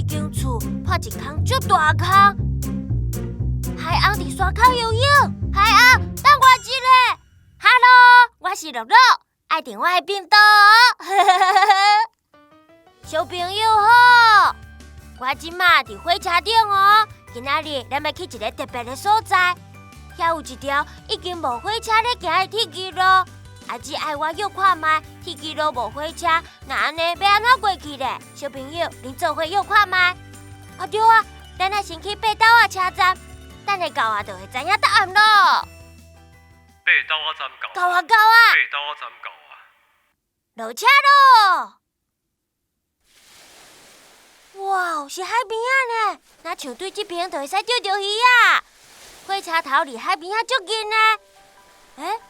迄间厝破一空足大空。海翁伫山口游泳，海翁，等我一下。Hello， 我是乐乐，爱订我的频道哦。小朋友好，我即马伫火车顶哦。今仔日咱要去一个特别的所在，遐有一条已经无火车咧行的铁轨路。阿姊爱我叫看卖，铁轨路无火车，那安尼要安怎过去咧？小朋友，恁做伙要看卖。哦对啊，咱来先去八斗仔车站，等下到啊就会知影答案咯。八斗仔站到。到啊！八斗仔站到啊！落车咯！哇，是海边仔呢，那像对这边就会使钓到鱼啊！火车头离海边仔足近呢。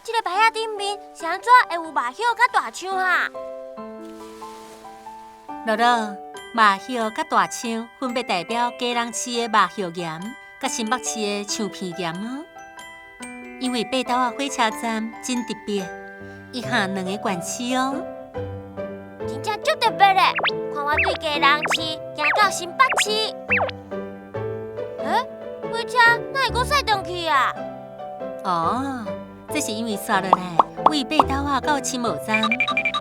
这个牌仔顶面是安怎会有麻叶甲大枪哈？乐乐，麻叶甲大枪分别代表基隆市的麻叶岩，甲新北市的橡片岩哦。因为八斗仔火车站真特别，以下两个县市哦。真正足特别嘞！看我对基隆市行到新北市，火车哪会阁驶转去啊？哦，这是因为刷落来为八斗仔到青茂站，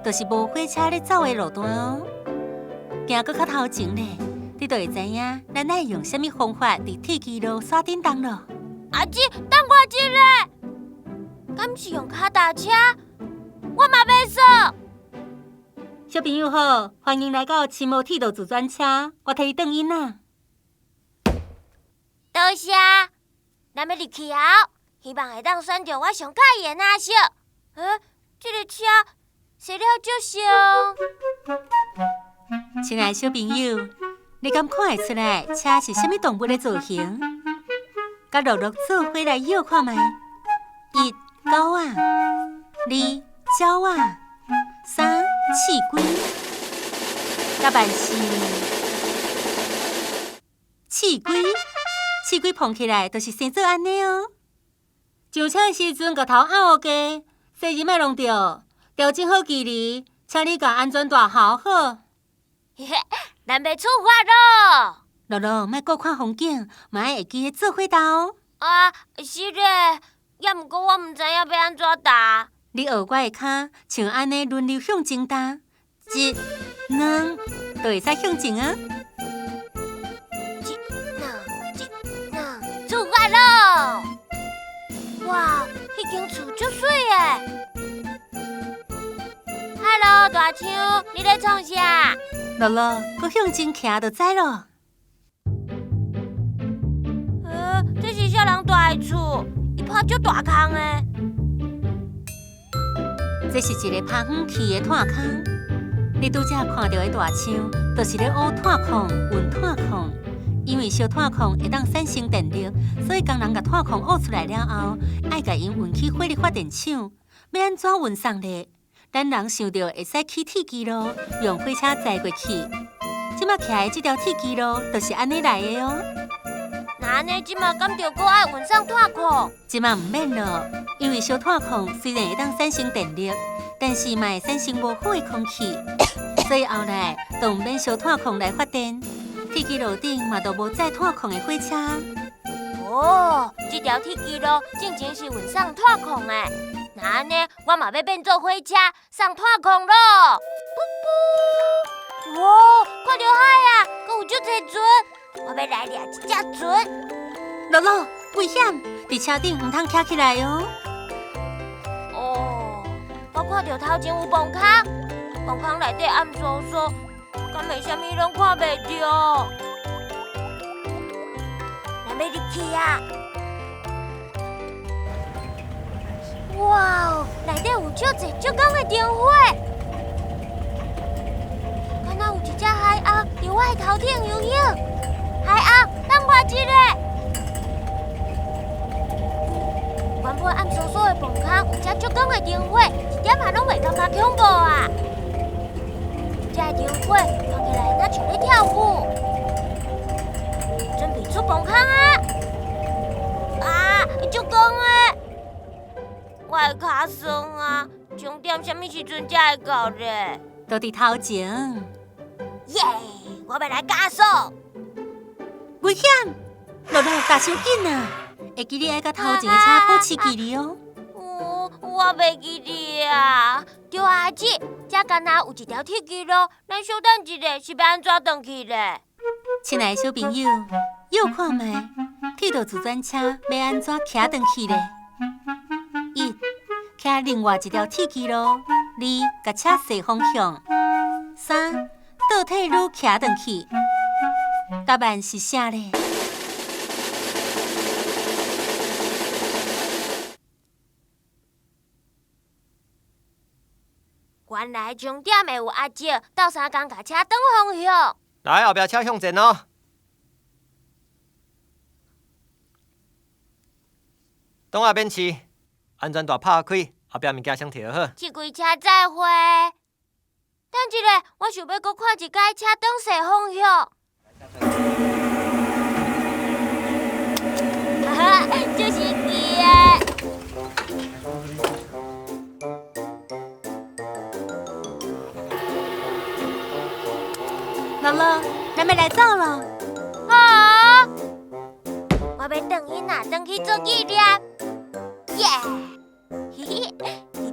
就是无火车咧走的路段哦。行搁较头前咧，你就会知影咱爱用什么方法伫铁轨路刷叮当咯。阿姊，等我一下，敢是用脚踏车？我嘛要坐。小朋友好，欢迎来到青茂铁道自转车，我替你转因啦。多谢，咱要入去后，希望会当选到我上喜欢的颜色。这个车驶了足像。亲爱的小朋友，你敢看会出来车是什么动物的造型？甲乐乐做伙来摇看卖。一狗仔，二鸟仔，三刺龟，答案是刺龟。刺龟碰起来就是生做安尼哦。上车的时阵，甲头按黑加，细日莫弄着，调整好距离，请你甲安全带好好。咱要出发咯！乐乐，莫顾看风景，嘛爱会记得做伙搭哦。是咧，也毋过我毋知影要安怎搭。你学我的脚，像安尼轮流向前搭，一、两，就会使向前啊。出发咯！哇，迄间厝足水诶！ Hello， 大枪，你咧创啥？乐乐，搁向前徛就知咯。这是少人住的厝，伊破足大空诶。这是一个趴远去的炭坑，你拄则看到的大枪，就是咧挖炭矿、运炭矿。因为烧炭矿会当产生电力，所以工人甲炭矿挖出来了后，爱甲因运去火力发电厂。要安怎运送呢？咱人想到会使去铁轨路，用火车载过去。即马徛的这条铁轨路，就是安尼来的哦。那安尼即马敢着搁爱运送炭矿？即马毋免咯，因为烧炭矿虽然会当产生电力，但是嘛会产生无好的空气，所以后来都毋免烧炭矿来发电。铁轨路顶嘛都无载炭矿的火车。哦，这条铁轨路正正是运送炭矿的。那安尼，我嘛要变做火车送炭矿咯！噗噗，哇，看到海啊，阁有足侪船，我要来掠一只船。乐乐，危险！伫车顶毋通徛起来哦。哦，我看到头前有崩坑，崩坑内底暗烁烁。敢会啥物拢看袂到？咱要入去啊！哇哦，内底有足侪足光的灯火，敢若有一只海鸥伫我的头顶游泳。海鸥，等我一下。原本暗烁烁的崩坑，有只足光的灯火，一点仔拢袂感觉恐怖啊！这灯火看起来那像咧跳舞，准备出崩坑啊！足光诶！我的脚酸啊，终点什么时阵才会到咧？都伫头前。耶！我要来加速！危险！露露，大小紧啊！会记你爱甲头前的车保持距离哦。我袂记哩啊！对啊，阿姊，这敢若有一条铁轨路，咱稍等一下，是要安怎转去咧？亲爱的小朋友，又看觅，铁道自转车要安怎骑转去咧？1. 骑另外一条铁轨路；2. 甲车势方向；3. 倒退路骑转去。答案是啥咧？原来终点会有阿姊斗相共甲车转方向。来，后壁车向前哦。挡下免试，安全带拍开，后壁物件先摕好。这轨车再会。等一下，我想要搁看一摆车转势方向。哈哈，就是记的。露露，咱要来走咯。好，我要转因啊，转去做纪念。耶！嘿嘿，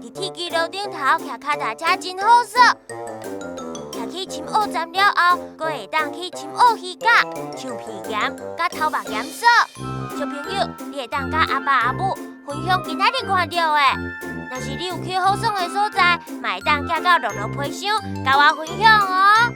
伫铁轨路顶头骑脚踏车真好耍。骑去深澳站了后，阁会当去深澳鱼架、橡皮岩、甲头目岩耍。小朋友，你会当甲阿爸阿母分享今仔日看到的。若是你有去好耍的所在，嘛会当寄到露露批箱，甲我分享哦。